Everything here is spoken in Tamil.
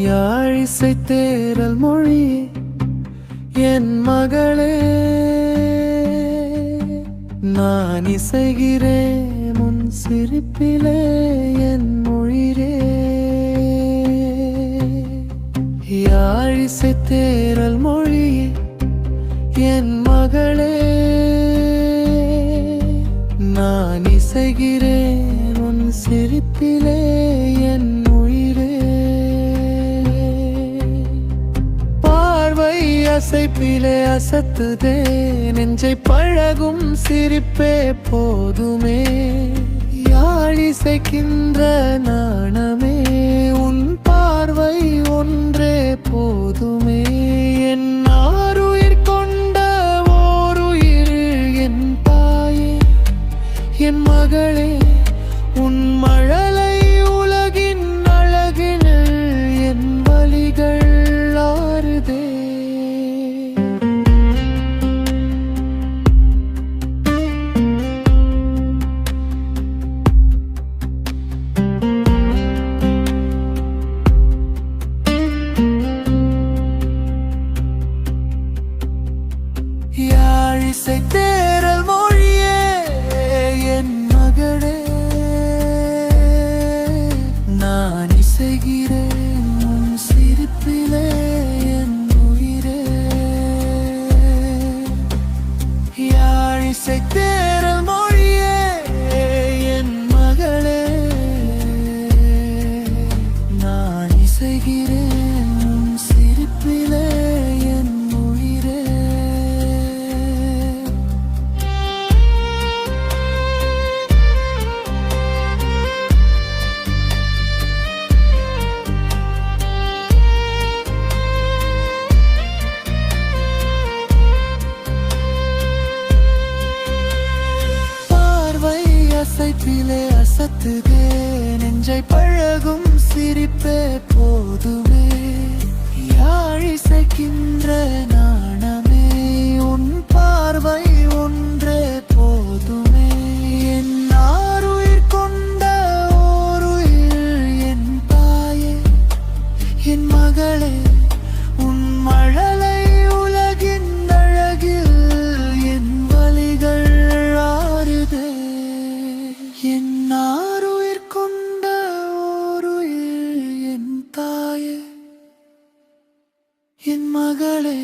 யாழிசை தேரல் மொழி என் மகளே, நான் இசைகிறேன் உன் சிரிப்பிலே என் மொழிரே. யாழிசை தேரல் மொழி என் மகளே, நான் இசைகிறேன் உன் சிரிப்பிலே என் உயிரே. பார்வை அசைப்பிலே அசத்துதே நெஞ்சை பழகும் சிரிப்பே போதுமே. யாழிசைக்கின்ற நாணமே உன் பார்வை ஒன்றே போதுமே. என் ஆருயிர் கொண்ட ஓருயிர் என் தாயே, என் மகளே, உன் மழலை உலகின் அழகில் என் வலிகள் ஆறுதே. யாழிசை தேரல் மொழியே என் மகளே, நான் இசைகிறேன் உன் சிரிப்பிலே என் உயிரே. யாழிசை தேரல் மொழியே என் மகளே, நான் இசைகிறேன் உன் சிரிப்பிலே என் உயிரே. அசைப்பிலே அசத்துதே நெஞ்சை பழகும் சிரிப்பே போதுமே. யாழிசைக்கின்ற நாணமே உன் பார்வை ஒன்றே போதுமே. என் ஆருயிர் கொண்ட ஓருயிர் என் தாயே, என் மகளே, உன் மழலை உலகின் அழகில் என் வலிகள் ஆறுதே. என் ஆருயிர் கொண்ட ஓருயிர் என் தாயே, என் மகளே.